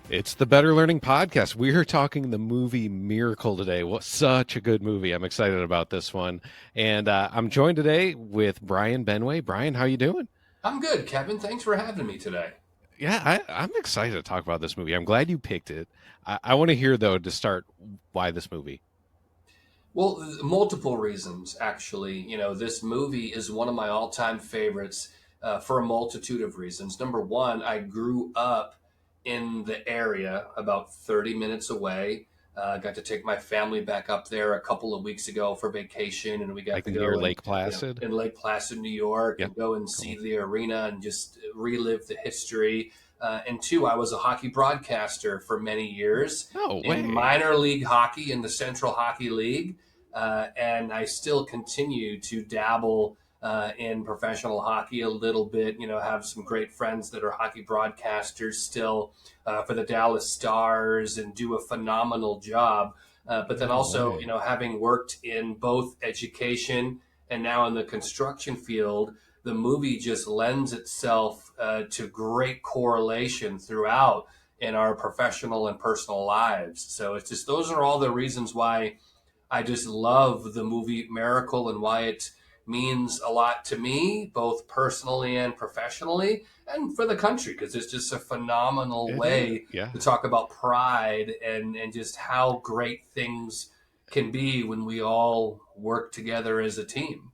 It's the Better Learning Podcast. We're talking the movie Miracle today. What such a good movie! I'm excited about this one, and I'm joined today with Bryan Benway. Bryan, how you doing? I'm good, Kevin. Thanks for having me today. Yeah, I'm excited to talk about this movie. I'm glad you picked it. I want to hear though to start why this movie. Well, multiple reasons, actually. This movie is one of my all time favorites for a multitude of reasons. Number one, I grew up in the area about 30 minutes away. Got to take my family back up there a couple of weeks ago for vacation, and we got Like to near go and Lake Placid. in Lake Placid, New York, Yep. and go and see Cool. the arena and just relive the history. And two, I was a hockey broadcaster for many years No in way. minor league hockey in the Central Hockey League. And I still continue to dabble in professional hockey a little bit. Have some great friends that are hockey broadcasters still for the Dallas Stars and do a phenomenal job. But then No also, way. having worked in both education and now in the construction field, the movie just lends itself to great correlation throughout in our professional and personal lives. So it's just those are all the reasons why I just love the movie Miracle and why it means a lot to me, both personally and professionally, and for the country, because it's just a phenomenal It is. way Yeah. to talk about pride and just how great things can be when we all work together as a team.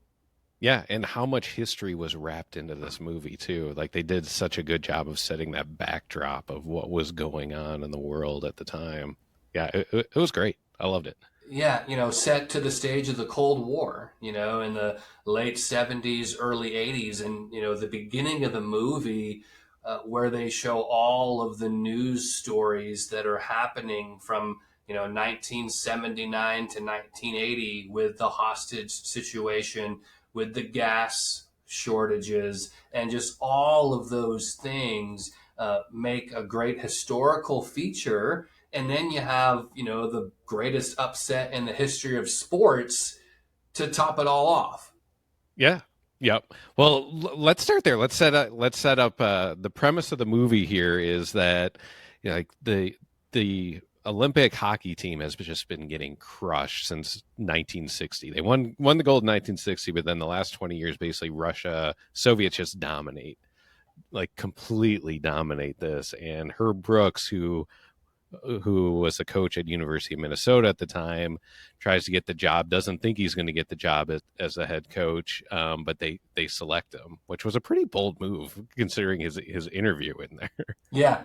Yeah, and how much history was wrapped into this movie too. Like they did such a good job of setting that backdrop of what was going on in the world at the time. Yeah, it was great. I loved it. Yeah, set to the stage of the Cold War, in the late 70s, early 80s. And, the beginning of the movie, where they show all of the news stories that are happening from, 1979 to 1980 with the hostage situation, with the gas shortages, and just all of those things make a great historical feature. And then you have, the greatest upset in the history of sports to top it all off. Yeah. Yep. Well, let's start there. Let's set up the premise of the movie here is that like the Olympic hockey team has just been getting crushed since 1960. They won the gold in 1960, but then the last 20 years basically Russia, Soviets just dominate, like completely dominate this. And Herb Brooks, who was a coach at University of Minnesota at the time, tries to get the job, doesn't think he's going to get the job as a head coach, but they select him, which was a pretty bold move considering his interview in there. Yeah.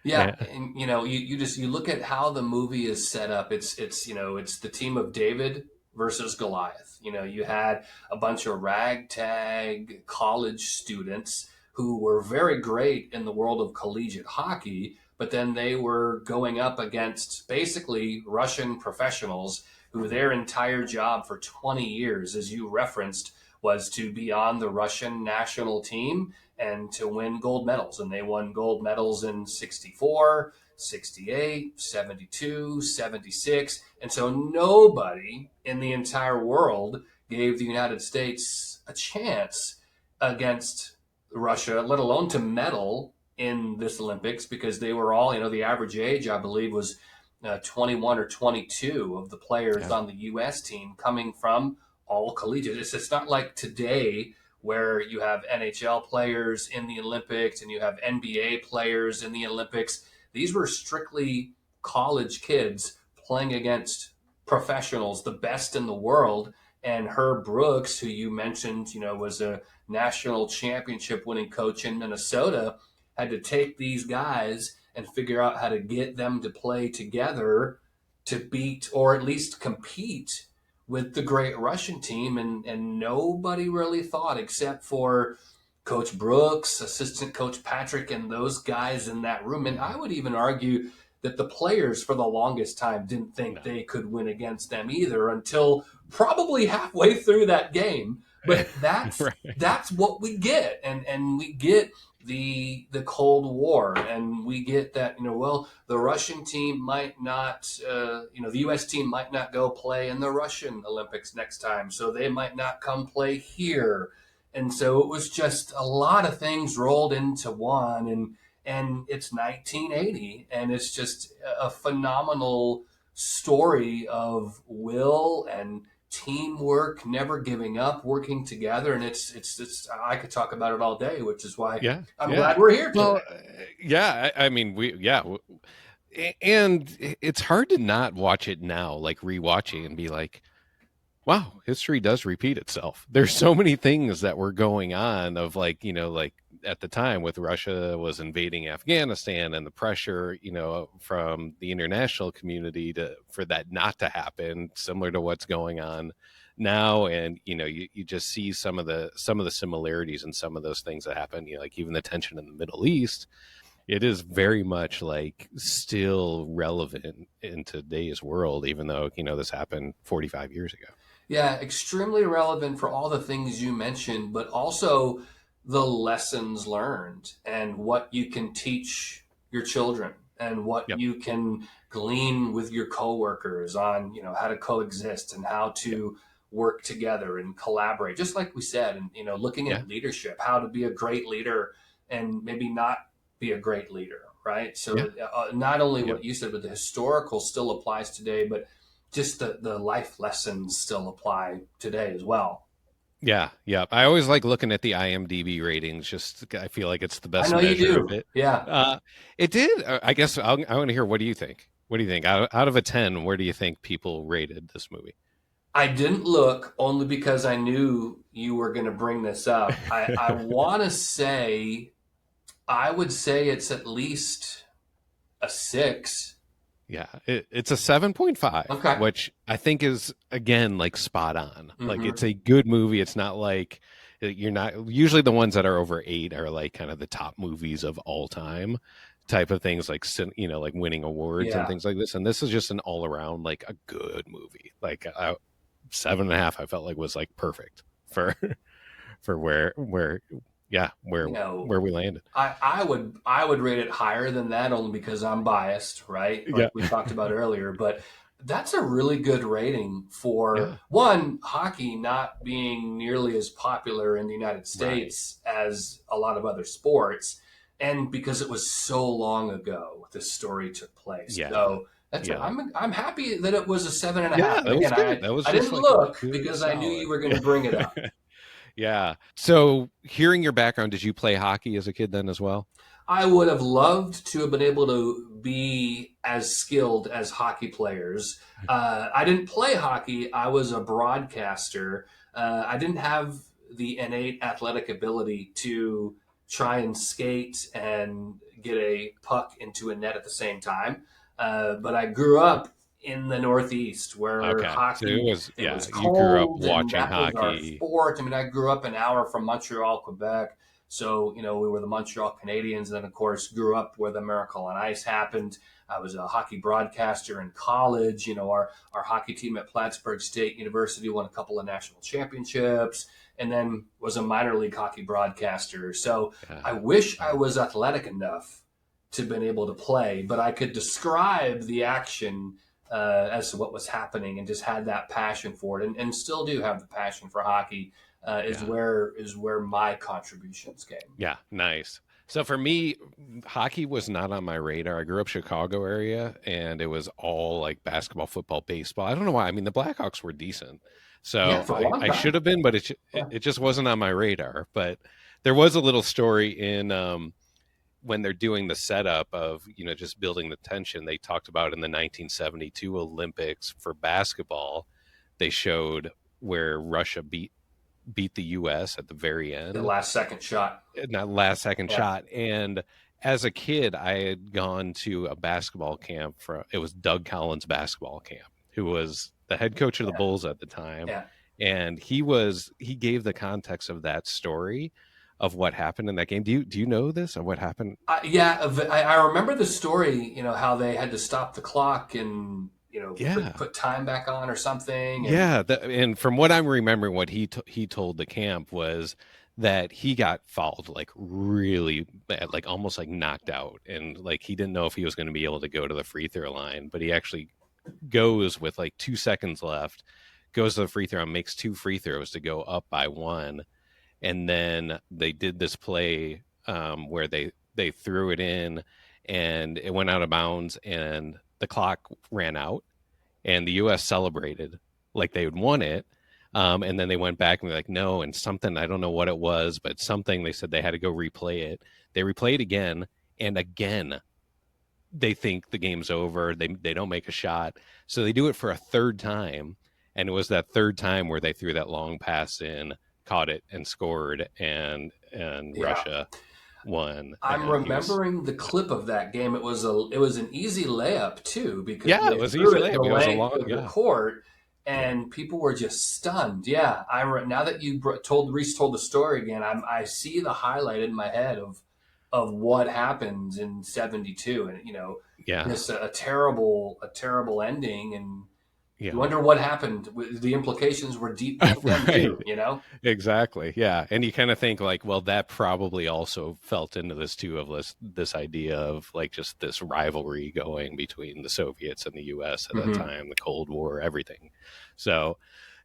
Yeah. Yeah, And, you look at how the movie is set up. It's the team of David versus Goliath. You had a bunch of ragtag college students who were very great in the world of collegiate hockey, but then they were going up against basically Russian professionals who their entire job for 20 years, as you referenced, was to be on the Russian national team and to win gold medals. And they won gold medals in 64, 68, 72, 76. And so nobody in the entire world gave the United States a chance against Russia, let alone to medal in this Olympics, because they were all, the average age, I believe, was 21 or 22 of the players yeah, on the U.S. team coming from all collegiate. It's not like today where you have NHL players in the Olympics and you have NBA players in the Olympics. These were strictly college kids playing against professionals, the best in the world. And Herb Brooks, who you mentioned, was a national championship winning coach in Minnesota, had to take these guys and figure out how to get them to play together to beat or at least compete with the great Russian team. And nobody really thought, except for Coach Brooks, assistant coach Patrick, and those guys in that room. And I yeah. would even argue that the players for the longest time didn't think No, they could win against them either until probably halfway through that game. But that's right. that's what we get. And we get the Cold War, and we get that, well, the Russian team might not, the U.S. team might not go play in the Russian Olympics next time, so they might not come play here. And so it was just a lot of things rolled into one. and it's 1980, and it's just a phenomenal story of will and teamwork, never giving up, working together, and it's I could talk about it all day, which is why Yeah, I'm yeah. glad we're here today. Well, yeah. I mean, and it's hard to not watch it now, like rewatching and be like, wow, history does repeat itself. There's so many things that were going on of like, like at the time with Russia was invading Afghanistan and the pressure, from the international community for that not to happen, similar to what's going on now. And, you just see some of the similarities in some of those things that happen, like even the tension in the Middle East. It is very much like still relevant in today's world, even though, this happened 45 years ago. Yeah, extremely relevant for all the things you mentioned, but also the lessons learned and what you can teach your children and what Yep. you can glean with your coworkers on, how to coexist and how Yep. to work together and collaborate. Just like we said, and looking Yeah. at leadership, how to be a great leader and maybe not be a great leader, right? Yeah. So not only Yep. what you said, but the historical still applies today, but just the life lessons still apply today as well. Yeah. Yeah. I always like looking at the IMDb ratings. Just I feel like it's the I best know you measure of do. it. Yeah. It did. I guess I want to hear. What do you think? What do you think? Out of a 10, where do you think people rated this movie? I didn't look only because I knew you were going to bring this up. I want to say, I would say it's at least a 6. Yeah, it's a 7.5, Okay. which I think is again like spot on. Like Hmm. it's a good movie. It's not like you're not usually the ones that are over 8 are like kind of the top movies of all time type of things like like winning awards and Yeah. things like this. And this is just an all around like a good movie. Like 7.5, I felt like was like perfect for for where yeah You know, where we landed. I would rate it higher than that only because I'm biased, right? Like Yeah, we talked about earlier, but that's a really good rating for yeah, one, hockey not being nearly as popular in the United right. States as a lot of other sports, and because it was so long ago this story took place. Yeah, So yeah. I'm happy that it was a seven and a Yeah, half. And that was again, good. I That was I just didn't like a look good because I knew you solid. were going to bring it up. Yeah. So, hearing your background, did you play hockey as a kid then as well? I would have loved to have been able to be as skilled as hockey players. I didn't play hockey. I was a broadcaster. I didn't have the innate athletic ability to try and skate and get a puck into a net at the same time. But I grew up in the Northeast where Okay. So it hockey, was, it yeah, was you grew up cold and watching that was our hockey. sport. I mean, I grew up an hour from Montreal, Quebec. So, we were the Montreal Canadiens. And then, of course, grew up where the Miracle on Ice happened. I was a hockey broadcaster in college. Our hockey team at Plattsburgh State University won a couple of national championships and then was a minor league hockey broadcaster. So Yeah. I wish I Yeah. was athletic enough to have been able to play, but I could describe the action as to what was happening and just had that passion for it and still do have the passion for hockey is Yeah. where my contributions came. Yeah. Nice. So for me, hockey was not on my radar. I grew up Chicago area and it was all like basketball, football, baseball. I don't know why. I mean, the Blackhawks were decent. Yeah, So for a I, long I should time. have been, but Yeah. it just wasn't on my radar. But there was a little story in when they're doing the setup of just building the tension. They talked about in the 1972 Olympics for basketball, they showed where Russia beat the US at the very The end last second shot. in that last second Yeah. shot. And as a kid, I had gone to a basketball camp for it was Doug Collins basketball camp, who was the head coach of the Yeah. Bulls at the time. Yeah. And he gave the context of that story of what happened in that game. Do you know this or what happened? Yeah. I remember the story, how they had to stop the clock and, Yeah. put time back on or something. And Yeah, and from what I'm remembering, what he told the camp was that he got fouled like really bad, like almost like knocked out, and like he didn't know if he was going to be able to go to the free throw line, but he actually goes with like 2 seconds left, goes to the free throw, and makes two free throws to go up by one, and then they did this play where they they threw it in, and it went out of bounds, and the clock ran out, and the U.S. celebrated like they had won it. And then they went back and were like, no, and something, I don't know what it was, but something, they said they had to go replay it. They replay it again, and again, they think the game's over. They don't make a shot. So they do it for a third time. And it was that third time where they threw that long pass in, caught it, and scored, and Yeah. Russia won. I'm And he was, remembering the clip of that game. It was an easy layup too because yeah, it they was threw easy it the layup. It was a length long, of the yeah, court, yeah, and people were just stunned. Yeah, now that you told Reese told the story again, I see the highlight in my head of what happens in '72, and yeah, just a terrible ending, and you yeah. wonder what happened. The implications were deep back then Right. too. You know. Exactly. Yeah. And you kind of think like, well, that probably also felt into this too, of this idea of like just this rivalry going between the Soviets and the US at that Hmm. time, the Cold War, everything. So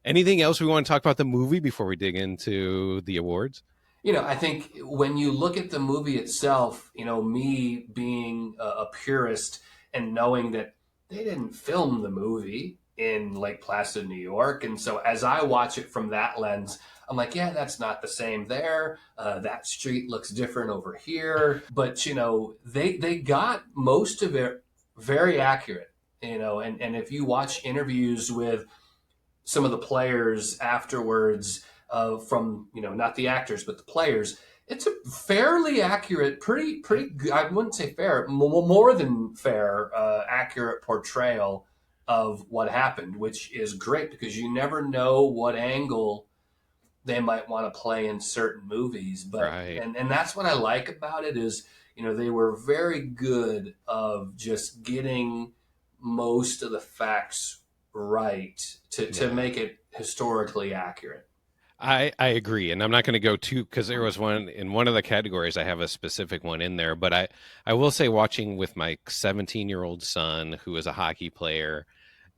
anything else we want to talk about the movie before we dig into the awards? I think when you look at the movie itself, me being a purist and knowing that they didn't film the movie in Lake Placid, New York. And so as I watch it from that lens, I'm like, yeah, that's not the same there. That street looks different over here. But, they got most of it very accurate, and if you watch interviews with some of the players afterwards from not the actors but the players, it's a fairly accurate, pretty I wouldn't say fair, more than fair, accurate portrayal of what happened, which is great because you never know what angle they might want to play in certain movies. But Right. and that's what I like about it is they were very good of just getting most of the facts right to Yeah. make it historically accurate. I agree, and I'm not going to go too, because there was one in one of the categories. I have a specific one in there, but I will say, watching with my 17-year-old son, who is a hockey player,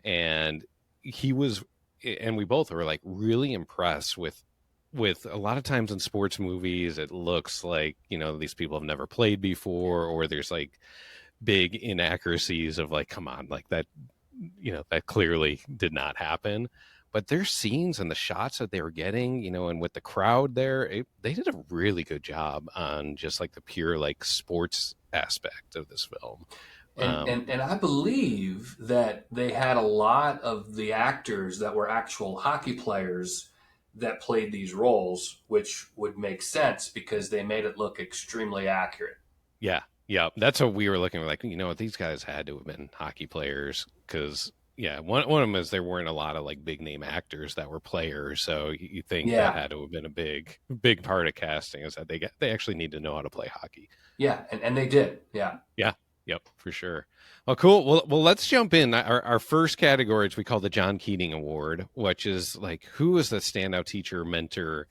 and he was, and we both were like really impressed with a lot of times in sports movies, it looks like these people have never played before, or there's like big inaccuracies of like, come on, like that, that clearly did not happen. But their scenes and the shots that they were getting, and with the crowd there, they did a really good job on just like the pure like sports aspect of this film. And, and and I believe that they had a lot of the actors that were actual hockey players that played these roles, which would make sense because they made it look extremely accurate. Yeah, yeah, that's what we were looking like. These guys had to have been hockey players, because yeah, one of them is there weren't a lot of like big name actors that were players, so you think that Yeah, had to have been a big part of casting, is that they actually need to know how to play hockey. yeah, and they did. Yeah. Yeah, yep, for sure. Well, cool. Well, let's jump in. Our first category, which we call the John Keating Award, which is like, who is the standout teacher, mentor?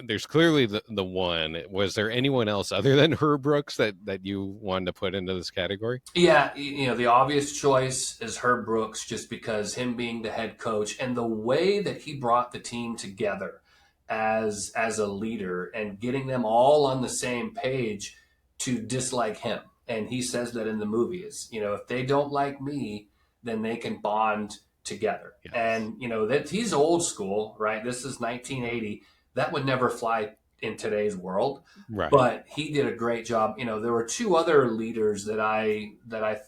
There's clearly the one. Was there anyone else other than Herb Brooks that you wanted to put into this category? Yeah, the obvious choice is Herb Brooks, just because him being the head coach and the way that he brought the team together as a leader and getting them all on the same page to dislike him. And he says that in the movie is, if they don't like me, then they can bond together. Yes. And that he's old school, right? This is 1980. That would never fly in today's world, Right. but he did a great job. There were two other leaders that I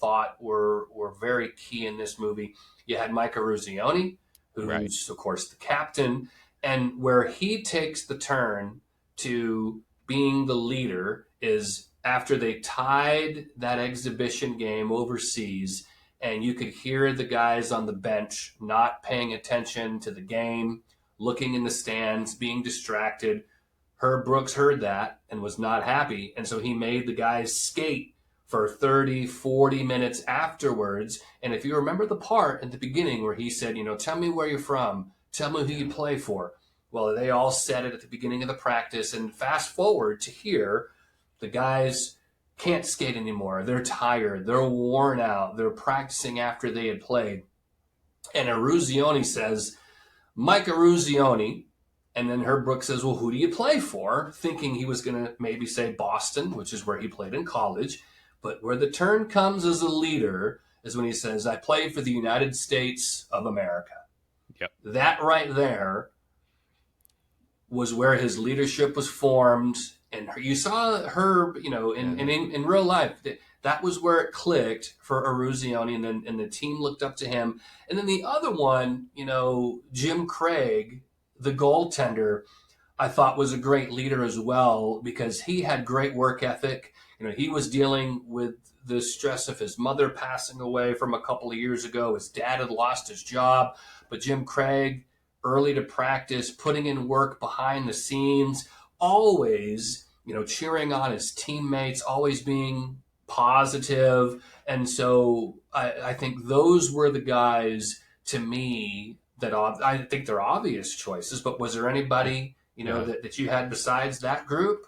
thought were very key in this movie. You had Micah Ruzioni, Right. who's of course the captain, and where he takes the turn to being the leader is after they tied that exhibition game overseas, and you could hear the guys on the bench not paying attention to the game, looking in the stands, being distracted. Herb Brooks heard that and was not happy. And so he made the guys skate for 30, 40 minutes afterwards. And if you remember the part at the beginning where he said, tell me where you're from, tell me who Yeah. you play for. Well, they all said it at the beginning of the practice. And fast forward to here, the guys can't skate anymore. They're tired. They're worn out. They're practicing after they had played. And Eruzione says, Mike Eruzione, And then Herb Brooks says, well, who do you play for? Thinking he was going to maybe say Boston, which is where he played in college. But where the turn comes as a leader is when he says, I played for the United States of America. Yep. That right there was where his leadership was formed. And you saw Herb, in real life, that was where it clicked for Eruzione, and the team looked up to him. And then the other one, Jim Craig, the goaltender, I thought was a great leader as well because he had great work ethic. He was dealing with the stress of his mother passing away from a couple of years ago. His dad had lost his job, but Jim Craig, early to practice, putting in work behind the scenes, always, cheering on his teammates, always being positive. And so I think those were the guys to me that I think they're obvious choices, but was there anybody, Yeah. that you had besides that group?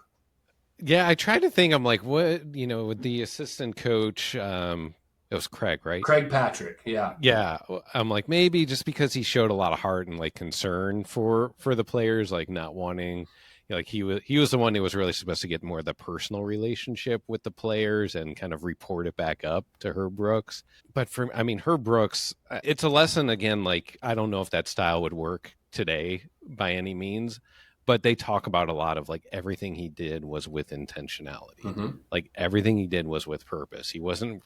Yeah, I try to think. I'm like, what, with the assistant coach, it was Craig, right? Craig Patrick. Yeah. Yeah, I'm like maybe just because he showed a lot of heart and like concern for the players, like not wanting, like he was the one who was really supposed to get more of the personal relationship with the players and kind of report it back up to Herb Brooks. But I mean, Herb Brooks, it's a lesson again. Like I don't know if that style would work today by any means, but they talk about a lot of like everything he did was with intentionality. Mm-hmm. Like everything he did was with purpose. He wasn't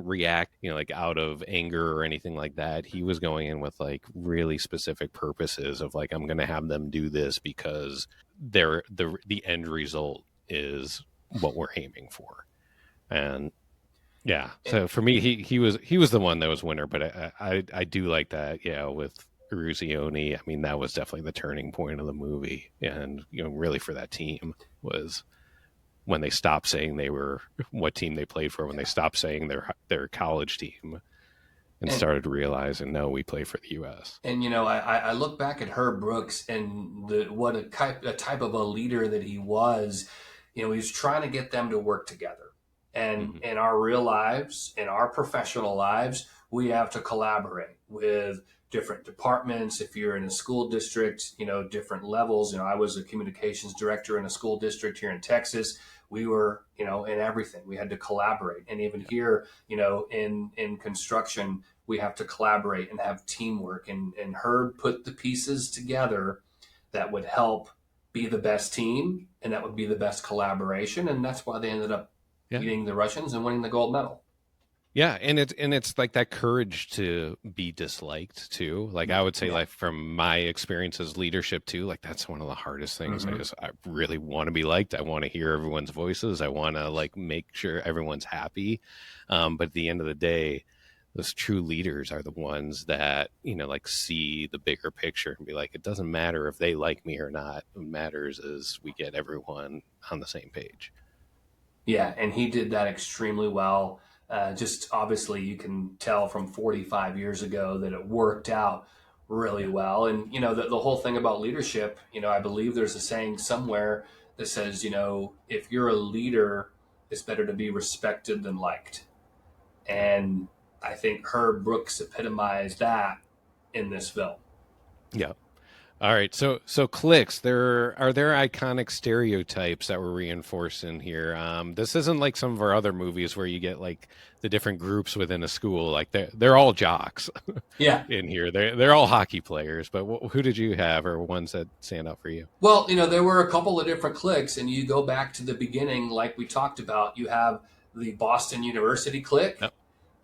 react, like out of anger or anything like that. He was going in with like really specific purposes of like, I'm going to have them do this because the end result is what we're aiming for. And yeah, so for me, he was the one that was winner, but I do like that. Yeah, with Eruzione, I mean that was definitely the turning point of the movie, and really for that team was when they stopped saying they were what team they played for, when they stopped saying their college team and And started realizing no, we play for the U.S. I look back at Herb Brooks and what a type of a leader that he was. He's trying to get them to work together. And Mm-hmm. in our real lives, in our professional lives, we have to collaborate with different departments. If you're in a school district, different levels. I was a communications director in a school district here in Texas. We were, in everything. We had to collaborate. And even here, in construction, we have to collaborate and have teamwork. And Herb put the pieces together that would help be the best team and that would be the best collaboration. And that's why they ended up Yeah. beating the Russians and winning the gold medal. Yeah, and it's like that courage to be disliked too. Like I would say, Yeah. like from my experience as leadership too, like that's one of the hardest things. Mm-hmm. I really want to be liked. I want to hear everyone's voices. I want to like make sure everyone's happy. But at the end of the day, those true leaders are the ones that like see the bigger picture and be like, it doesn't matter if they like me or not. What matters is we get everyone on the same page. Yeah, and he did that extremely well. Just obviously, you can tell from 45 years ago that it worked out really Yeah. well. And, the whole thing about leadership, I believe there's a saying somewhere that says, if you're a leader, it's better to be respected than liked. Yeah. And I think Herb Brooks epitomized that in this film. Yeah. All right, so clicks. There iconic stereotypes that were reinforced in here. This isn't like some of our other movies where you get like the different groups within a school. Like they're all jocks Yeah. in here. They're all hockey players. But who did you have, or ones that stand out for you? Well, there were a couple of different cliques, and you go back to the beginning, like we talked about. You have the Boston University clique, Yep.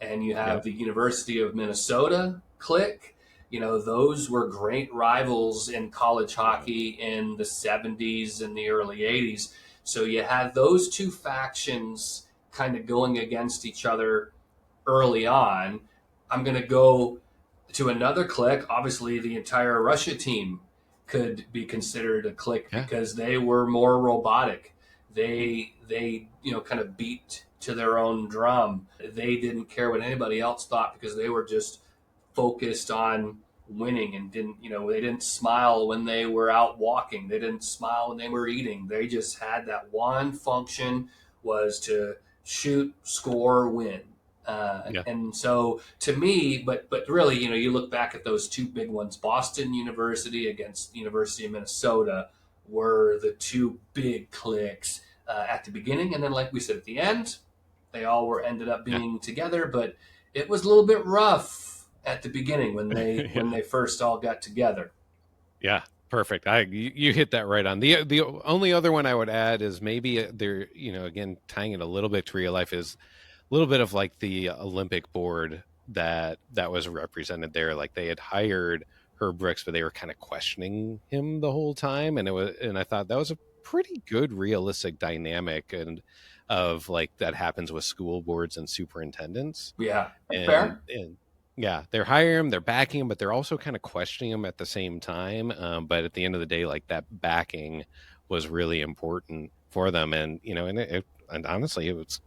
and you have Yep. the University of Minnesota clique. Those were great rivals in college Yeah. hockey in the 70s and the early 80s. So you had those two factions kind of going against each other early on. I'm going to go to another clique. Obviously, the entire Russia team could be considered a clique Yeah. because they were more robotic. They kind of beat to their own drum. They didn't care what anybody else thought because they were just focused on winning and they didn't smile when they were out walking. They didn't smile when they were eating. They just had that one function was to shoot, score, win. Yeah. And so to me, but really, you look back at those two big ones, Boston University against University of Minnesota, were the two big cliques at the beginning, and then like we said at the end, they all were ended up Yeah. being together, but it was a little bit rough at the beginning when Yeah. they first all got together. Yeah, perfect. You hit that right on. The only other one I would add is maybe there, again tying it a little bit to real life is a little bit of like the Olympic board that was represented there. Like they had hired Herb Brooks, but they were kind of questioning him the whole time, and I thought that was a pretty good realistic dynamic and of like that happens with school boards and superintendents Yeah, that's and fair. yeah, they're hiring him, they're backing him, but they're also kind of questioning him at the same time. But at the end of the day, like that backing was really important for them, and and honestly, it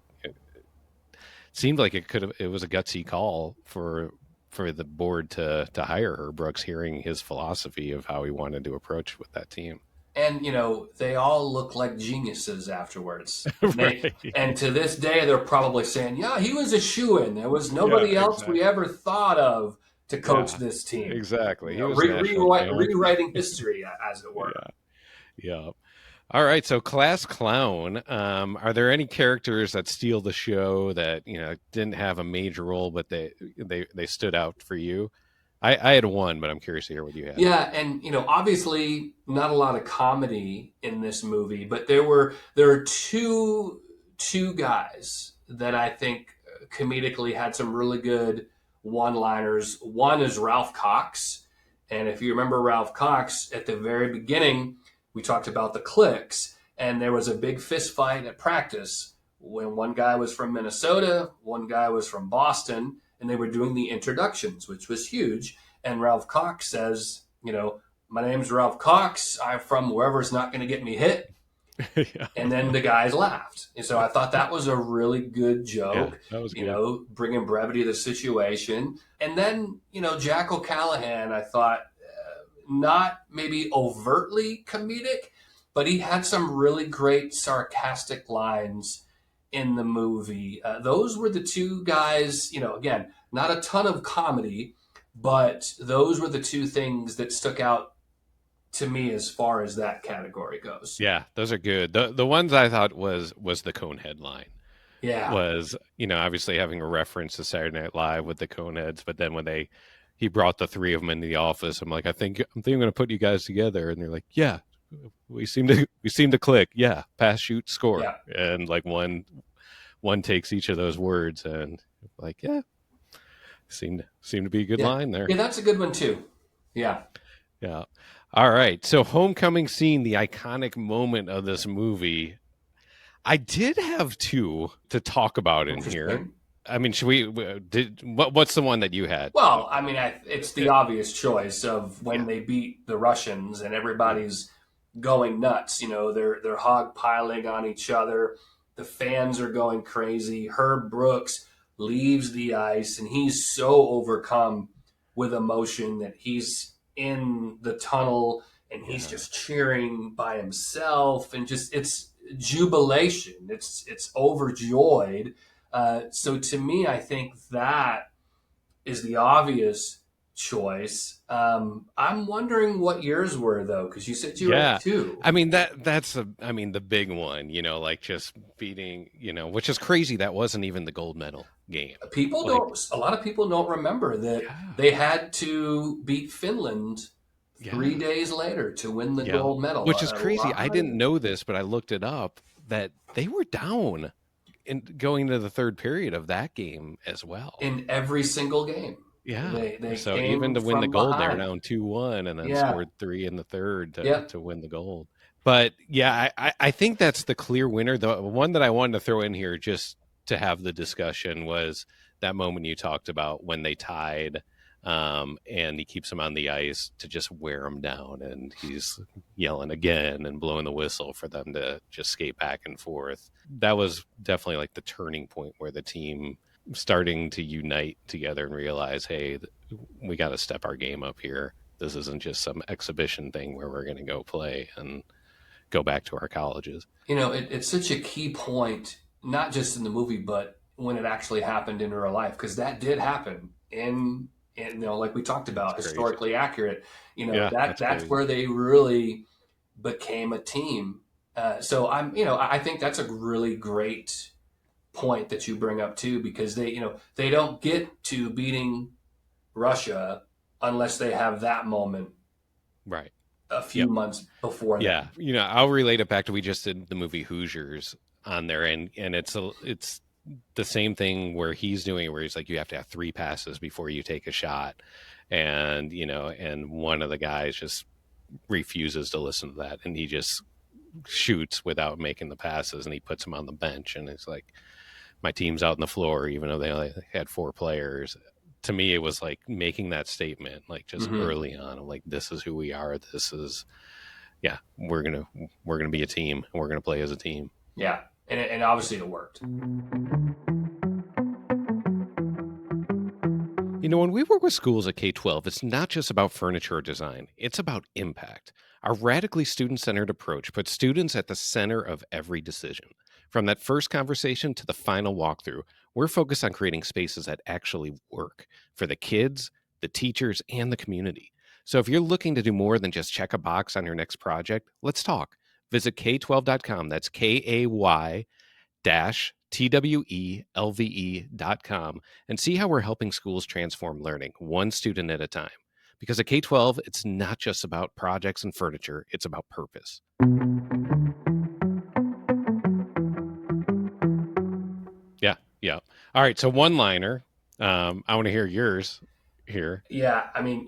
seemed like it was a gutsy call for the board to hire her. Brooks, hearing his philosophy of how he wanted to approach with that team. And they all look like geniuses afterwards. Right? And to this day, they're probably saying, "Yeah, he was a shoe-in. There was Yeah, nobody else we exactly. ever thought of to coach Yeah, this team." exactly. He was national champ. Rewriting history, as it were. Yeah, yeah. All right, so class clown. Are there any characters that steal the show that didn't have a major role, but they stood out for you? I had one, but I'm curious to hear what you had. Yeah, and obviously not a lot of comedy in this movie, but there are two guys that I think comedically had some really good one-liners. One is Ralph Cox, and if you remember Ralph Cox at the very beginning, we talked about the cliques, and there was a big fist fight at practice when one guy was from Minnesota, one guy was from Boston, and they were doing the introductions, which was huge. And Ralph Cox says, my name's Ralph Cox. I'm from wherever's not going to get me hit. Yeah, And then the guys laughed. And so I thought that was a really good yeah, joke, that was good. bringing brevity to the situation. And then, Jack O'Callahan, I thought, not maybe overtly comedic, but he had some really great sarcastic lines in the movie. Those were the two guys, again, not a ton of comedy, but those were the two things that stuck out to me as far as that category goes. Yeah, those are good. The ones I thought was the cone headline Yeah. was obviously having a reference to Saturday Night Live with the Coneheads, but then when he brought the three of them into the office, I'm like, I'm going to put you guys together, and they're like, yeah, we seem to click, yeah, pass, shoot, score, Yeah. and like one takes each of those words, and like, yeah, seemed to be a good Yeah. line there. Yeah, that's a good one too. Yeah. Yeah. All right. So homecoming scene, the iconic moment of this movie. I did have two to talk about in here. Interesting. I mean, should we what's the one that you had? Well, I mean, it's the obvious choice of when Yeah. they beat the Russians and everybody's going nuts. They're hog piling on each other. The fans are going crazy. Herb Brooks leaves the ice, and he's so overcome with emotion that he's in the tunnel and he's Yeah. just cheering by himself, and just it's jubilation. It's overjoyed. So to me, I think that is the obvious choice. I'm wondering what yours were though, because you said you had Yeah. two. I mean the big one, like just beating, which is crazy that wasn't even the gold medal game. People Like, don't. A lot of people don't remember that yeah. they had to beat Finland three Yeah. days later to win the Yeah. gold medal. Which is A crazy. I lot didn't of, know this, but I looked it up that they were down in going to the third period of that game as well. in every single game. Yeah. They So even came to win the from gold, they were behind. down 2-1 and then Yeah. scored three in the third to, Yep. to win the gold. But yeah, I think that's the clear winner. The one that I wanted to throw in here just to have the discussion was that moment you talked about when they tied, and he keeps him on the ice to just wear him down, and he's yelling again and blowing the whistle for them to just skate back and forth. That was definitely like the turning point where the team starting to unite together and realize, hey, we got to step our game up here. This isn't just some exhibition thing where we're going to go play and go back to our colleges. It's such a key point, not just in the movie, but when it actually happened in real life, because that did happen like we talked That's about, crazy. historically accurate. Yeah, that's That's crazy. where they really became a team. So I think that's a really great point that you bring up too, because they don't get to beating Russia unless they have that moment Right. a few Yep. months before Yeah. then. I'll relate it back to we just did the movie Hoosiers on there, and it's the same thing where he's doing it, where he's like, you have to have three passes before you take a shot, and and one of the guys just refuses to listen to that, and he just shoots without making the passes, and he puts him on the bench, and it's like, my team's out on the floor, even though they only had four players. To me, it was like making that statement, like just Hmm. early on, of like, this is who we are. This is, yeah, we're gonna be a team, and we're gonna play as a team. Yeah, and obviously it worked. When we work with schools at K-12, it's not just about furniture or design, it's about impact. Our radically student centered approach puts students at the center of every decision. From that first conversation to the final walkthrough, we're focused on creating spaces that actually work for the kids, the teachers, and the community. So if you're looking to do more than just check a box on your next project, let's talk. Visit K12.com. That's KAY TWELVE.com and see how we're helping schools transform learning one student at a time. Because at K-12, it's not just about projects and furniture, it's about purpose. Yeah, yeah. All right, so one liner. I want to hear yours here. Yeah, I mean,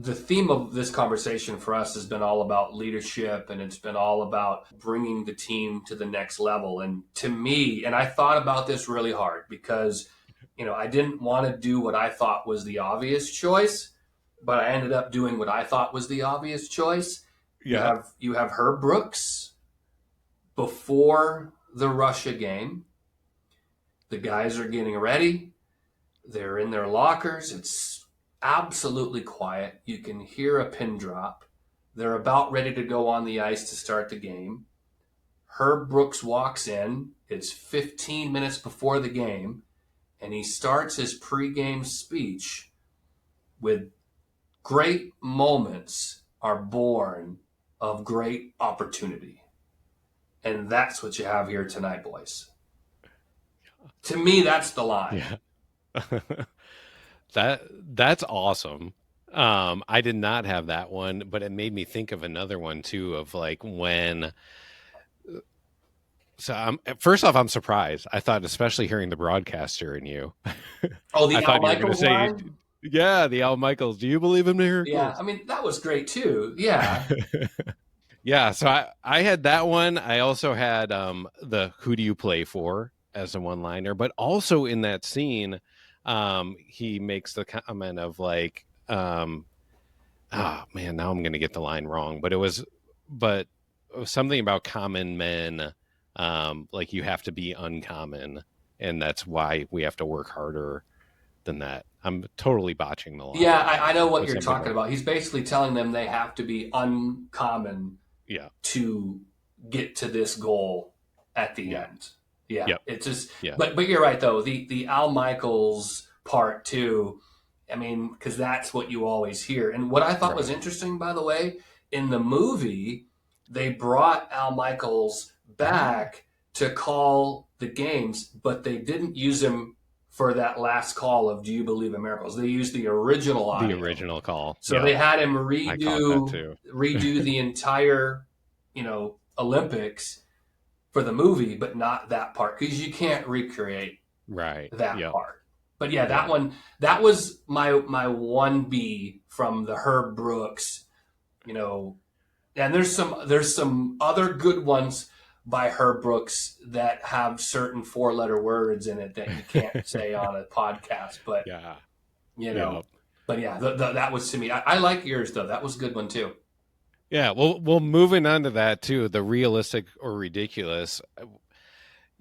the theme of this conversation for us has been all about leadership, and it's been all about bringing the team to the next level. And to me, and I thought about this really hard because I didn't want to do what I thought was the obvious choice, but I ended up doing what I thought was the obvious choice. Yeah. You have Herb Brooks before the Russia game. The guys are getting ready. They're in their lockers. It's absolutely quiet. You can hear a pin drop. They're about ready to go on the ice to start the game. Herb Brooks walks in. It's 15 minutes before the game, and he starts his pregame speech with great moments are born of great opportunity. And that's what you have here tonight, boys. To me, that's the line. Yeah. That's awesome. I did not have that one, but it made me think of another one too, of like when. So first off, I'm surprised. I thought, especially hearing the broadcaster in you, Oh, I the Al thought you were going to Michaels say, line? yeah, the Al Michaels. Do you believe in Yeah, I miracles? mean, that was great too. Yeah. Yeah, so I had that one. I also had the "Who do you play for" as a one-liner, but also in that scene, he makes the comment of like, oh man, now I'm going to get the line wrong, but it was something about common men, like you have to be uncommon, and that's why we have to work harder than that. I'm totally botching the Yeah, line, I know what but you're something talking about, about. He's basically telling them they have to be uncommon yeah, to get to this goal at the yeah, end. Yeah, yep, it's just, yeah, but you're right though. The Al Michaels part too. I mean, because that's what you always hear. And what I thought was right, interesting, by the way, in the movie, they brought Al Michaels oh, back to call the games, but they didn't use him for that last call of "Do you believe in miracles?" They used the original the audio. original call, So yep, they had him I caught that redo too. the entire, Olympics for the movie, but not that part because you can't recreate Right, that yep, part. But yeah, yeah, that was my one B from the Herb Brooks, you know, and there's some other good ones by Herb Brooks that have certain four letter words in it that you can't say on a podcast, but yeah, you know, yep. but yeah, that was to me. I like yours though. That was a good one too. Yeah, well, moving on to that too, the realistic or ridiculous.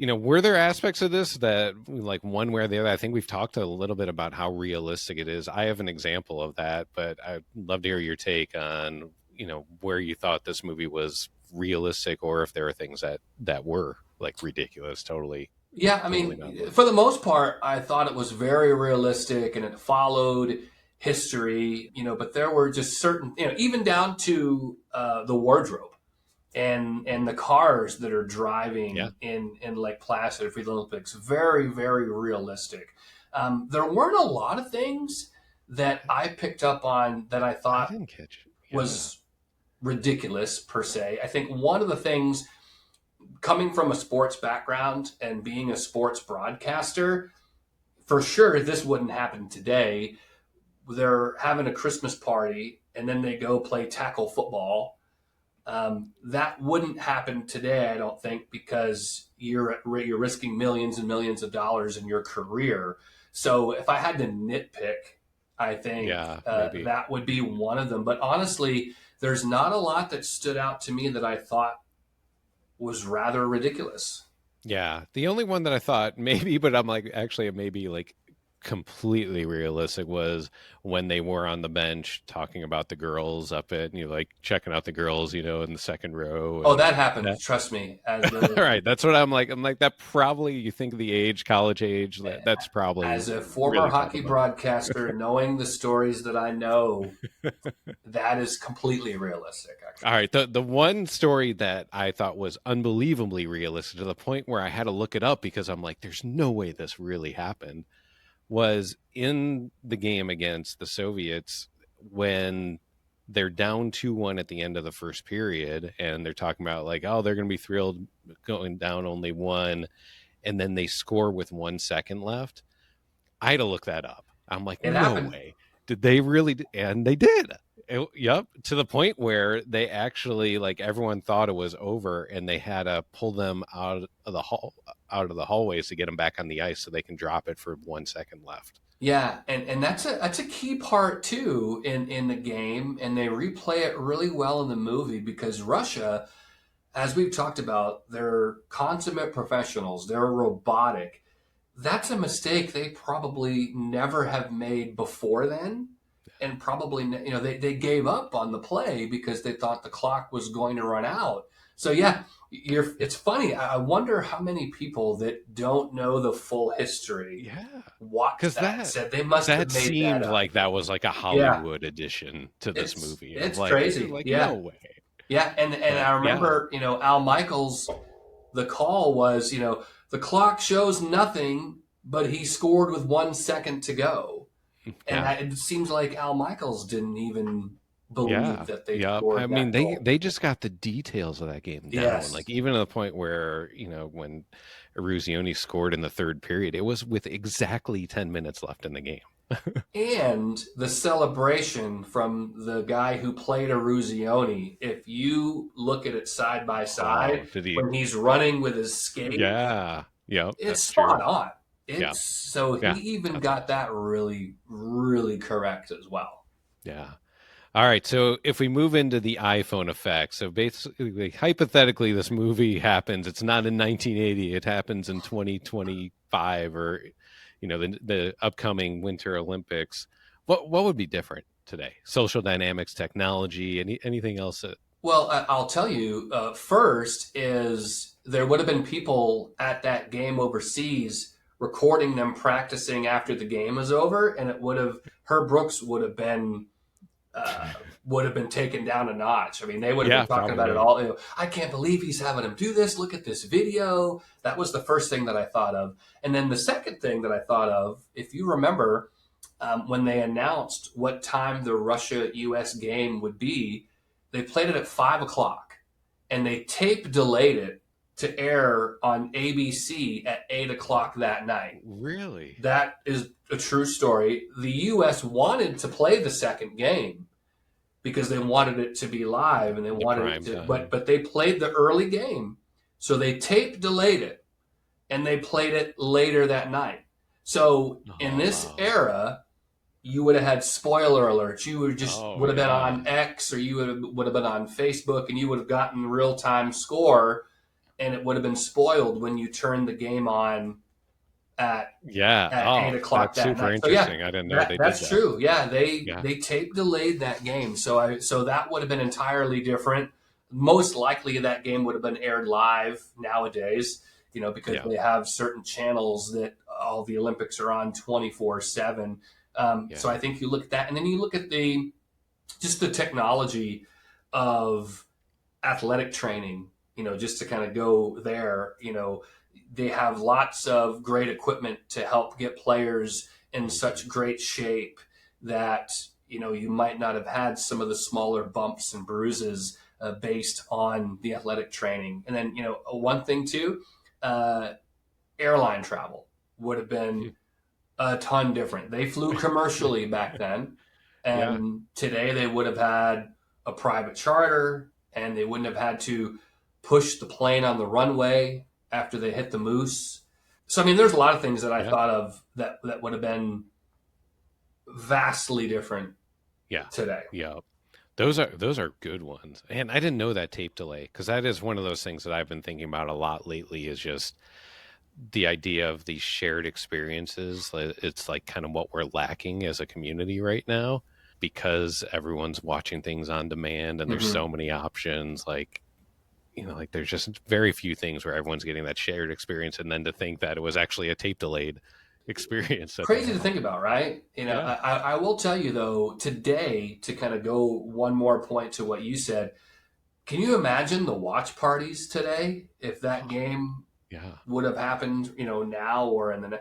Were there aspects of this that, like, one way or the other? I think we've talked a little bit about how realistic it is. I have an example of that, but I'd love to hear your take on, where you thought this movie was realistic, or if there are things that were like ridiculous, totally. Yeah, I Totally not mean, one. for the most part, I thought it was very realistic and it followed history, but there were just certain, even down to the wardrobe and the cars that are Yeah, driving in Lake Placid for the Olympics. Very, very realistic. There weren't a lot of things that I picked up on that I I thought didn't catch it. Yeah, was ridiculous per se. I think one of the things coming from a sports background and being a sports broadcaster, for sure this wouldn't happen today. They're having a Christmas party and then they go play tackle football. That wouldn't happen today, I don't think, because you're risking millions and millions of dollars in your career. So if I had to nitpick, I think yeah, maybe. that would be one of them. But honestly, there's not a lot that stood out to me that I thought was rather ridiculous. Yeah, the only one that I thought maybe, but I'm like, actually, it may be like completely realistic was when they were on the bench talking about the girls up at, like checking out the girls, in the second row Oh, and that happened. that. Trust me. As All the right, that's what I'm like. I'm like that. Probably you think of the age, college age. That's probably as a former really talking hockey about it. broadcaster, knowing the stories that I know, that is completely realistic. All Actually, right, the one story that I thought was unbelievably realistic to the point where I had to look it up because I'm like, there's no way this really happened. Was in the game against the Soviets when they're down 2-1 at the end of the first period, and they're talking about like, oh, they're going to be thrilled going down only one, and then they score with 1 second left. I had to look that up. I'm like, it no happened. way. Did they really? And they did. Yep. To the point where they actually, like, everyone thought it was over, and they had to pull them out of the hallways to get them back on the ice so they can drop it for 1 second left. Yeah, and that's a key part too in the game, and they replay it really well in the movie because Russia, as we've talked about, they're consummate professionals. They're robotic. That's a mistake they probably never have made before then. And probably, they gave up on the play because they thought the clock was going to run out. So, yeah, it's funny. I wonder how many people that don't know the full history Yeah, watched because that and that said they must have that made that seemed up. like that was like a Yeah, Hollywood addition to this it's movie of it's like, this is crazy. like no Yeah, way. yeah, and But I yeah, remember, Al Michaels. The call was, the clock shows nothing, but he scored with 1 second to go. And yeah. it seems like Al Michaels didn't even believe Yeah. that they Yeah. I scored mean, that they goal. they just got the details of that game down. Yes. Like even to the point where, when Eruzione scored in the third period, it was with exactly 10 minutes left in the game. And the celebration from the guy who played Eruzione, if you look at it side by Oh, side, did he? when he's running with his skate, Yeah. Yep, it's that's true. spot on. Yeah. It's so he Yeah. even That's got awesome. that really, really correct as well. Yeah. All right, so if we move into the iPhone effect, so basically, hypothetically, this movie happens. It's not in 1980; it happens in 2025, or the upcoming Winter Olympics. What would be different today? Social dynamics, technology, anything else? Well, I'll tell you. First is there would have been people at that game overseas recording them practicing after the game was over, and it would have Herb Brooks uh, would have been taken down a notch. I mean, they would have Yeah, been talking about it probably. all. I can't believe he's having him do this. Look at this video. That was the first thing that I thought of, and then the second thing that I thought of, if you remember, when they announced what time the Russia U.S. game would be, they played it at 5 o'clock, and they tape delayed it to air on ABC at 8 o'clock that night. Really? That is a true story. The U.S. wanted to play the second game because they wanted it to be live and they The wanted it prime to, time? but they played the early game, so they tape delayed it and they played it later that night. So in this Oh, era, you would have had spoiler alerts. You oh would have been yeah, on X or you would have been on Facebook and you would have gotten real time score, and it would have been spoiled when you turned the game on at yeah. at eight Oh, o'clock that's that super night. So yeah, interesting. I didn't know that they did that's that. true. Yeah, they Yeah. they tape delayed that game. So that would have been entirely different. Most likely that game would have been aired live nowadays. because Yeah. they have certain channels that all the Olympics are on 24/7. So Yeah. I think you look at that, and then you look at the technology of athletic training, just to kind of go there, they have lots of great equipment to help get players in Hmm. such great shape that, you might not have had some of the smaller bumps and bruises based on the athletic training. And then, one thing too, uh, airline travel would have been a ton different. They flew commercially back then, Yeah. and today they would have had a private charter, and they wouldn't have had to push the plane on the runway after they hit the moose. So I mean, there's a lot of things that I Yeah. thought of that would have been vastly different Yeah. today. Yeah. Those are good ones. And I didn't know that tape delay because that is one of those things that I've been thinking about a lot lately is just the idea of these shared experiences. It's like kind of what we're lacking as a community right now because everyone's watching things on demand and there's Mm-hmm. so many options. Like, like there's just very few things where everyone's getting that shared experience. And then to think that it was actually a tape delayed experience that they Crazy to had. think about, right? Yeah. I will tell you though, today, to kind of go one more point to what you said, can you imagine the watch parties today if that game Yeah. would have happened, now or in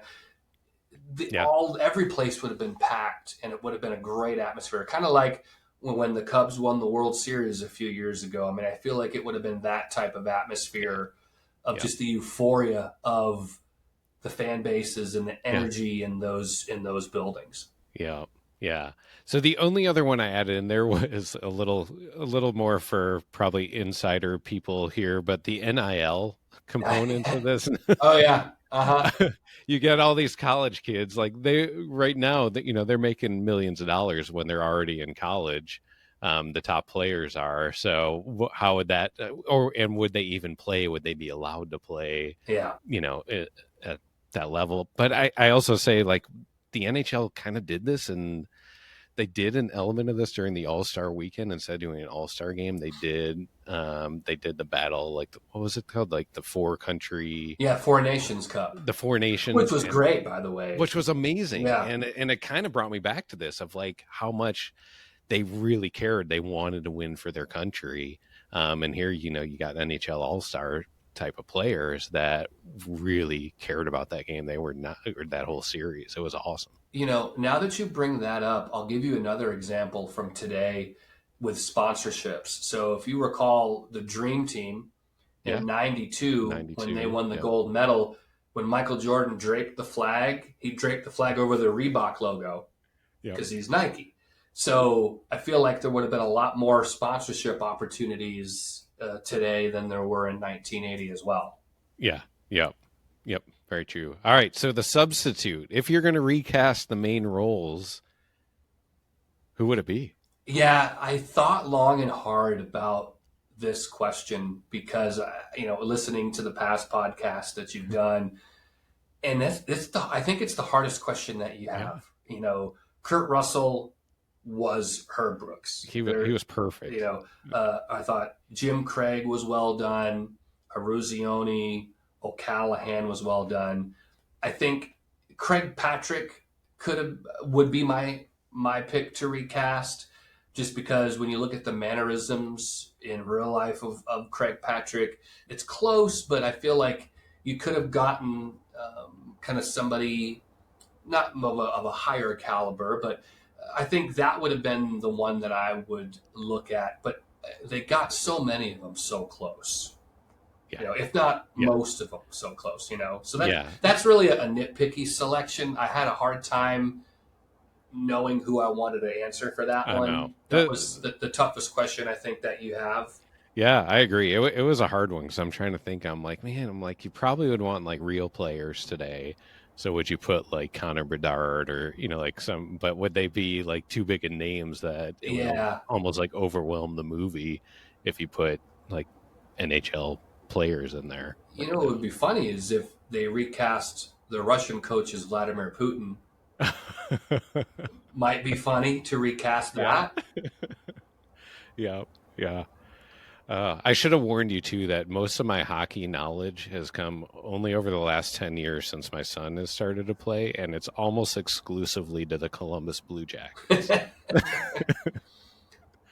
Yeah. every place would have been packed, and it would have been a great atmosphere. Kind of like when the Cubs won the World Series a few years ago. I mean, I feel like it would have been that type of Yeah. atmosphere of Yeah. just the euphoria of the fan bases and the Yeah. energy in those buildings. Yeah. Yeah. So the only other one I added in there was a little more for probably insider people here, but the NIL component of this. Oh yeah, uh huh, You get all these college kids like they right now that they're making millions of dollars when they're already in college. The top players are. So how would that and would they even play? Would they be allowed to play? yeah. At that level. But I also say like the NHL kind of did this and they did an element of this during the All-Star weekend instead of doing an All-Star game. They did the battle like what was it called? Like Yeah, Four Nations Cup, the four which nations was and great, by the way. which was amazing. Yeah, And it kind of brought me back to this of like how much they really cared. They wanted to win for their country. And here, you got NHL All Star type of players that really cared about that game. They were not, or that whole series. It was awesome. now that you bring that up, I'll give you another example from today with sponsorships. So if you recall the Dream Team Yeah. in 92 when they 92. won the Yep. gold medal, when Michael Jordan draped the flag, he draped the flag over the Reebok logo Yep. because he's Nike. So I feel like there would have been a lot more sponsorship opportunities today than there were in 1980 as well. Yeah. Yep. Yep. Very true. All right. So the substitute, if you're going to recast the main roles, who would it be? Yeah, I thought long and hard about this question because listening to the past podcasts that you've done, and I think it's the hardest question that you Yeah. have. Kurt Russell was Herb Brooks. He was perfect. I thought Jim Craig was well done, Aruzioni, O'Callahan was well done. I think Craig Patrick would be my pick to recast, just because when you look at the mannerisms in real life of Craig Patrick, it's close, but I feel like you could have gotten kind of somebody not of a higher caliber, but I think that would have been the one that I would look at. But they got so many of them so close, Yeah. if not Yeah. most of them so close, So that Yeah. that's really a nitpicky selection. I had a hard time knowing who I wanted to answer for that I know. one. That was the toughest question I think that you have. Yeah, I agree. It was a hard one because I'm trying to think. I'm like, man, you probably would want like real players today. So would you put like Connor Bedard or like some? But would they be like too big of names that it would Yeah, almost like overwhelm the movie if you put like NHL players in there? what would be funny is if they recast the Russian coach as Vladimir Putin. Might be funny to recast Yeah, that. yeah, yeah. I should have warned you too that most of my hockey knowledge has come only over the last 10 years since my son has started to play, and it's almost exclusively to the Columbus Blue Jackets.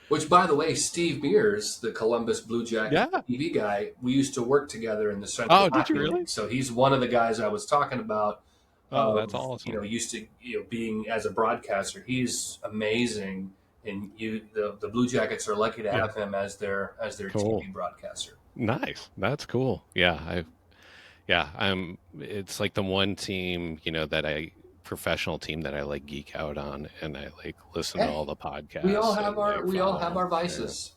Which, by the way, Steve Mears, the Columbus Blue Jacket Yeah. TV guy, we used to work together in the Central Oh, did you Hockey League. really? So he's one of the guys I was talking about Oh, that's of, awesome. used to, being as a broadcaster. He's amazing. And the Blue Jackets are lucky to Yeah. have him as their Cool. TV broadcaster. Nice. That's cool. Yeah, it's like the one team, that professional team that I like geek out on and I like listen to all Hey, the podcasts and like we all follow have them. our Yeah. vices.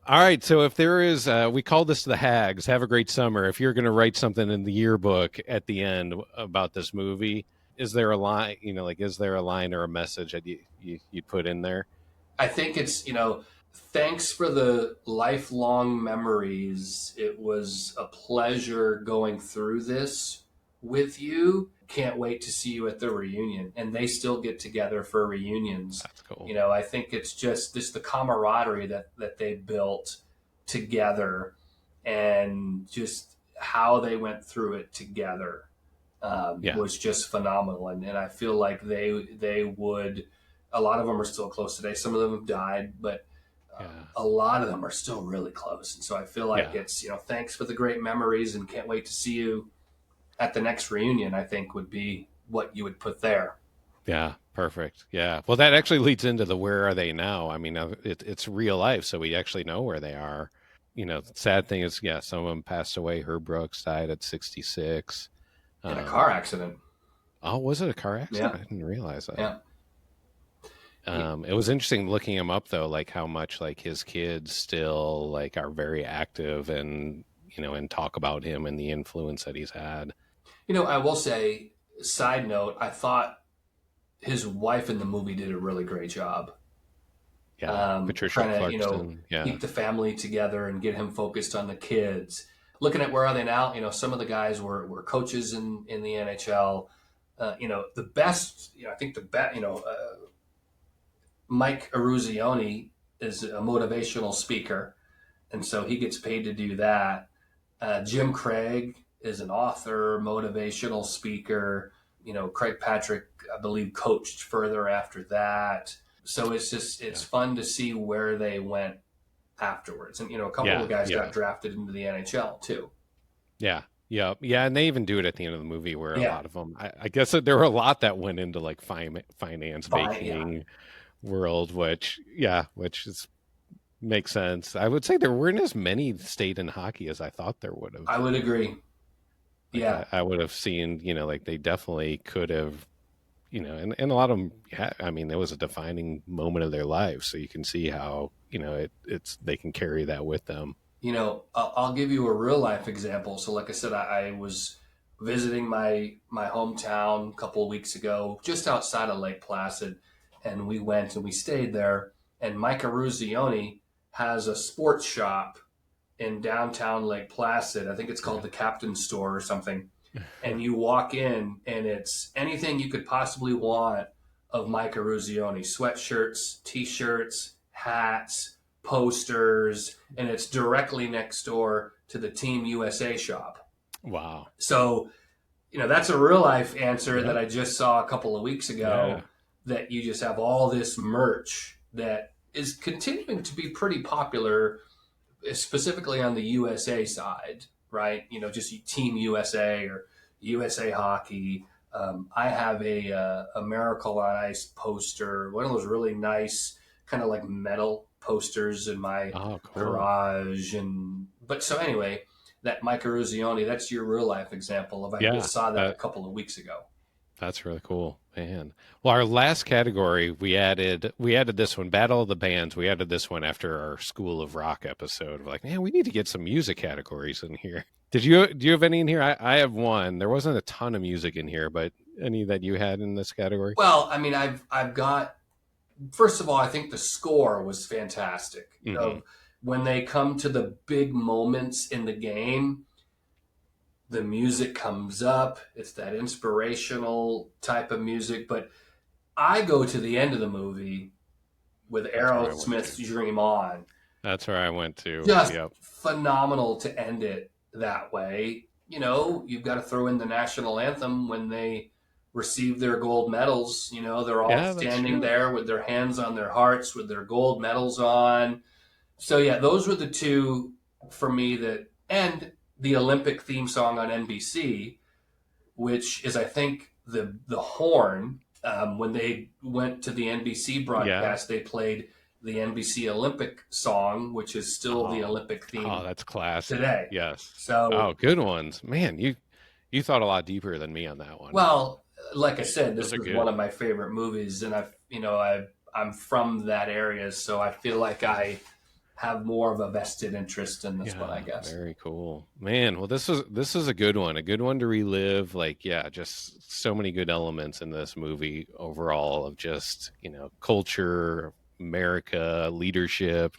All right, so if there is, we call this the Hags. Have a great summer. If you're going to write something in the yearbook at the end about this movie, is there a line? Like, is there a line or a message that you'd put in there? I think it's, thanks for the lifelong memories. It was a pleasure going through this with you. Can't wait to see you at the reunion. And they still get together for reunions. That's cool. I think it's just this the camaraderie that they built together and just how they went through it together Yeah, was just phenomenal. And I feel like they would. A lot of them are still close today. Some of them have died, but yeah, a lot of them are still really close. And so I feel like yeah, it's thanks for the great memories and can't wait to see you at the next reunion. I think would be what you would put there. yeah. Perfect. Yeah. Well, that actually leads into the where are they now? I mean, it's real life, so we actually know where they are. The sad thing is, yeah, some of them passed away. Herb Brooks died at 66. In a Um, car accident. oh, was it a car Yeah, accident? I didn't realize that. yeah. It was interesting looking him up though, like how much like his kids still like are very active and and talk about him and the influence that he's had. I will say, side note, I thought his wife in the movie did a really great job. Yeah, Patricia Trying to Clarkson. Yeah, keep the family together and get him focused on the kids. Looking at where are they now? Some of the guys were coaches in the NHL. The best. I think the best. Mike Eruzione is a motivational speaker, and so he gets paid to do that. Jim Craig is an author, motivational speaker. Craig Patrick, I believe, coached further after that. So it's yeah, fun to see where they went afterwards. And a couple yeah, of guys got yeah, drafted into the NHL too. yeah, yeah, yeah. And they even do it at the end of the movie where a Yeah, lot of them. I guess that there were a lot that went into like finance, fine. Yeah, banking world, which is makes sense. I would say there weren't as many stayed in hockey as I thought there would have. I would agree. Like Yeah, I would have seen, like they definitely could have, and a lot of them, yeah, I mean, it was a defining moment of their lives. So you can see how, they can carry that with them. I'll give you a real life example. So, like I said, I was visiting my hometown a couple of weeks ago, just outside of Lake Placid, and we went and we stayed there. And Micah Ruzioni has a sports shop in downtown Lake Placid. I think it's called Yeah. the Captain Store or something. And you walk in, and it's anything you could possibly want of Micah Ruzioni: sweatshirts, t-shirts, hats, posters, and it's directly next door to the Team USA shop. Wow. So, that's a real life answer that Yep. I just saw a couple of weeks Yeah. ago, that you just have all this merch that is continuing to be pretty popular, specifically on the USA side, right? Just Team USA or USA Hockey. I have a Miracle on Ice poster, one of those really nice kind of like metal posters in my Oh, cool. garage. And but so anyway, that Mike Eruzione, that's your real life example of. I Yeah. just saw that a couple of weeks ago. That's really cool, man. Well, our last category we added this one, Battle of the Bands. We added this one after our School of Rock episode. We're like, man, we need to get some music categories in here. Do you have any in here? I have one. There wasn't a ton of music in here, but any that you had in this category? Well, I mean, I've got, first of all, I think the score was fantastic. Hmm. When they come to the big moments in the game, the music comes up. It's that inspirational type of music. But I go to the end of the movie with That's where I went Aerosmith's to. Dream On. That's where I went to. Just Yep. phenomenal to end it that way. You know, you've got to throw in the national anthem when they receive their gold medals. You know, they're all Yeah, that's standing true. there with their hands on their hearts with their gold medals on. So yeah, those were the two for me that, and the Olympic theme song on NBC, which is I think the horn. When they went to the NBC Yeah. broadcast, they played the NBC Olympic song, which is still the Oh, Olympic oh, theme that's classy. today. Yes. Oh, So, good ones. Man, you thought a lot deeper than me on that one. well, like I said, Those this are was one good. of my favorite movies, and I'm from that area, so I feel like I have more of a vested interest in this one, I Yeah, guess. very cool. Man, well this is a good one to relive. Like, yeah, just so many good elements in this movie overall of just, culture, America, leadership.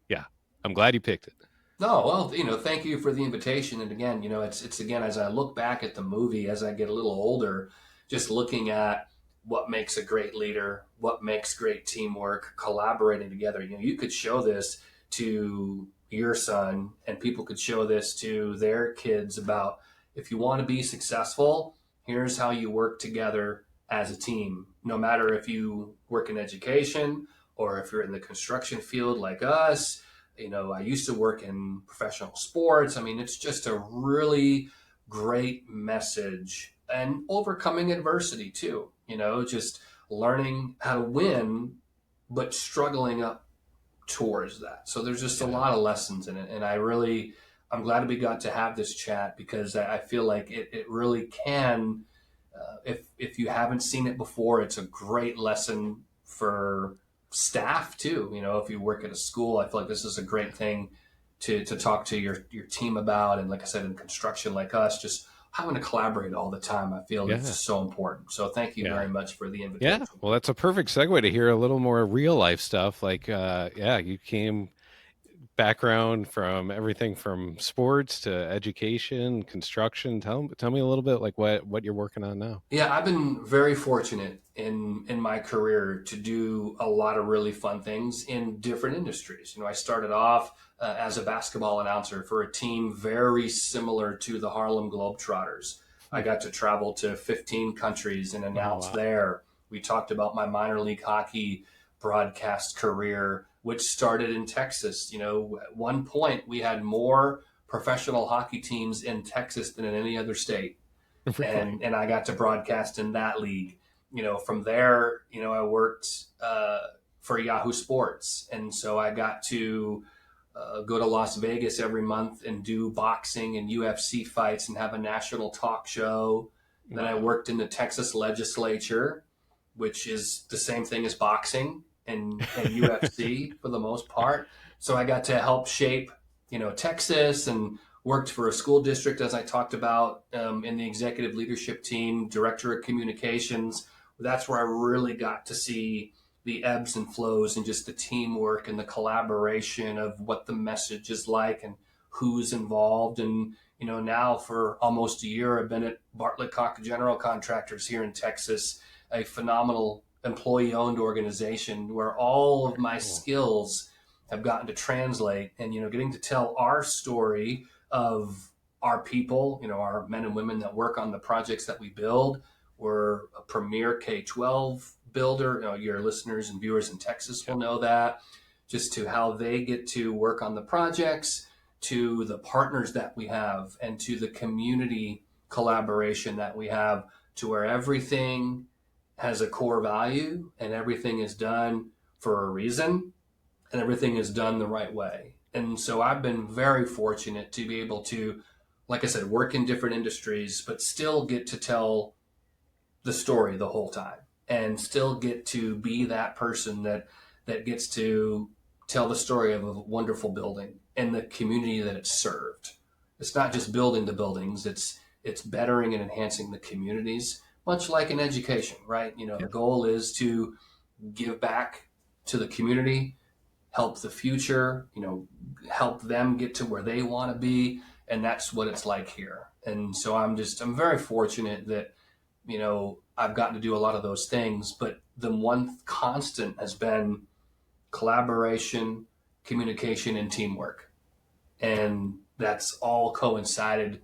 Yeah. I'm glad you picked it. No, well, thank you for the invitation. And again, it's again as I look back at the movie as I get a little older, just looking at what makes a great leader, what makes great teamwork, collaborating together. You could show this to your son, and people could show this to their kids about if you want to be successful, here's how you work together as a team. No matter if you work in education or if you're in the construction field like us. I used to work in professional sports. I mean, it's just a really great message and overcoming adversity too, just learning how to win, but struggling up towards that. So there's just a Yeah. lot of lessons in it. And I'm glad we got to have this chat because I feel like it really can, if you haven't seen it before, it's a great lesson for staff too. If you work at a school, I feel like this is a great thing to talk to your team about. And like I said, in construction like us, just having to collaborate all the time, I feel it's Yeah. just so important. So thank you Yeah. very much for the Yeah. invitation. Well, that's a perfect segue to hear a little more real life stuff. Like, yeah, you came background from everything from sports to education, construction. Tell me a little bit like what you're working on now. Yeah, I've been very fortunate in my career to do a lot of really fun things in different industries. I started off as a basketball announcer for a team very similar to the Harlem Globetrotters. I got to travel to 15 countries and Oh announce wow. there. We talked about my minor league hockey broadcast career, which started in Texas. At one point we had more professional hockey teams in Texas than in any other state, Really? and I got to broadcast in that league. From there, I worked for Yahoo Sports, and so I got to go to Las Vegas every month and do boxing and UFC fights and have a national talk show. Then I Wow. worked in the Texas legislature, which is the same thing as boxing and UFC for the most part. So I got to help shape, Texas, and worked for a school district, as I talked about, in the executive leadership team, director of communications. That's where I really got to see the ebbs and flows and just the teamwork and the collaboration of what the message is like and who's involved. And, now for almost a year, I've been at Bartlett Cocke General Contractors here in Texas, a phenomenal employee owned organization where all of Very my cool. skills have gotten to translate and, getting to tell our story of our people, our men and women that work on the projects that we build. We're a premier K-12 builder. Your listeners and viewers in Texas will Yep. know that. Just to how they get to work on the projects, to the partners that we have, and to the community collaboration that we have, to where everything has a core value and everything is done for a reason and everything is done the right way. And so I've been very fortunate to be able to, like I said, work in different industries, but still get to tell the story the whole time and still get to be that person that gets to tell the story of a wonderful building and the community that it's served. It's not just building the buildings, it's bettering and enhancing the communities, much like in education, right? The Yeah. goal is to give back to the community, help the future, help them get to where they want to be. And that's what it's like here. And so I'm very fortunate that, I've gotten to do a lot of those things, but the one constant has been collaboration, communication, and teamwork. And that's all coincided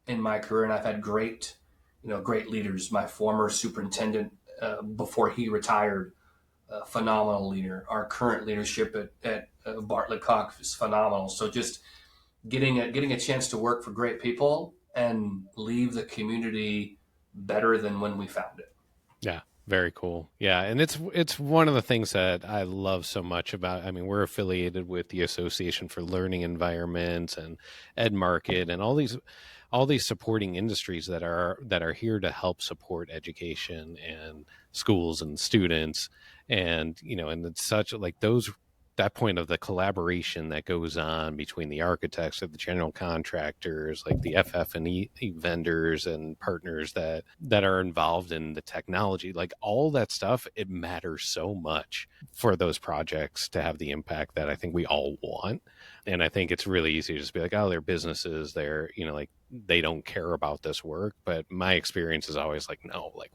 in my career. And I've had great leaders. My former superintendent, before he retired, a phenomenal leader. Our current leadership at Bartlett Cocke is phenomenal. So just getting a chance to work for great people and leave the community better than when we found it. Yeah, very cool. Yeah, and it's one of the things that I love so much about. I mean, we're affiliated with the Association for Learning Environments and Ed Market and all these supporting industries that are here to help support education and schools and students. And and it's such like those that point of the collaboration that goes on between the architects or the general contractors, like the FF&E vendors and partners that are involved in the technology, like all that stuff, it matters so much for those projects to have the impact that I think we all want. And I think it's really easy to just be like, oh, they're businesses, they're, like they don't care about this work. But my experience is always like, no, like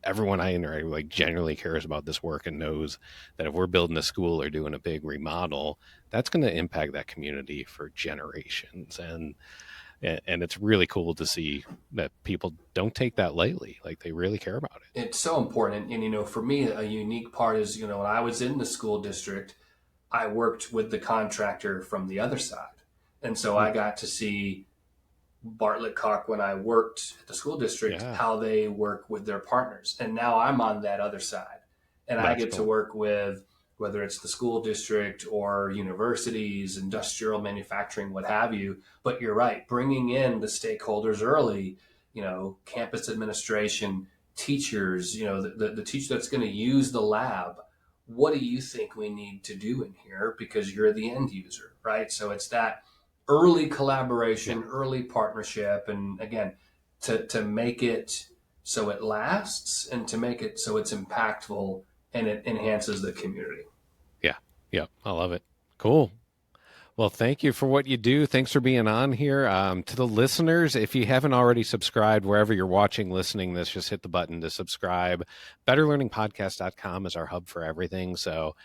everyone I interact with like generally cares about this work and knows that if we're building a school or doing a big remodel, that's going to impact that community for generations. And it's really cool to see that people don't take that lightly. Like they really care about it. It's so important. And for me, a unique part is, when I was in the school district, I worked with the contractor from the other side. And so I got to see Bartlett Cocke, when I worked at the school district, Yeah, how they work with their partners. And now I'm on that other side. And I that's get to cool. work with, whether it's the school district or universities, industrial manufacturing, what have you. But you're right, bringing in the stakeholders early, campus administration, teachers, the teacher that's going to use the lab. What do you think we need to do in here? Because you're the end user, right? So it's that early Yeah. collaboration, early partnership, and again, to make it so it lasts and to make it so it's impactful and it enhances the community. Yeah. Yeah. I love it. Cool. Well, thank you for what you do. Thanks for being on here. To the listeners, if you haven't already subscribed, wherever you're watching, listening this, just hit the button to subscribe. BetterLearningPodcast.com is our hub for everything. So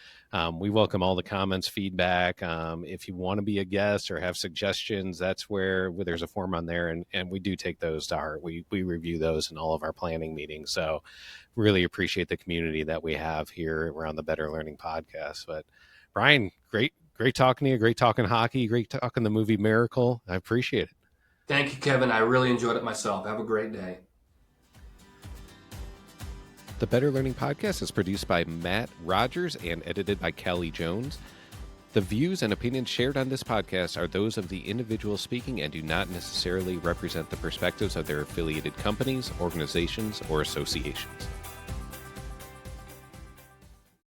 we welcome all the comments, feedback. If you want to be a guest or have suggestions, that's where there's a form on there. And we do take those to heart. We review those in all of our planning meetings. So really appreciate the community that we have here around the Better Learning Podcast. But Bryan, great talking to you. Great talking hockey. Great talking the movie Miracle. I appreciate it. Thank you, Kevin. I really enjoyed it myself. Have a great day. The Better Learning Podcast is produced by Matt Rogers and edited by Kelly Jones. The views and opinions shared on this podcast are those of the individual speaking and do not necessarily represent the perspectives of their affiliated companies, organizations, or associations.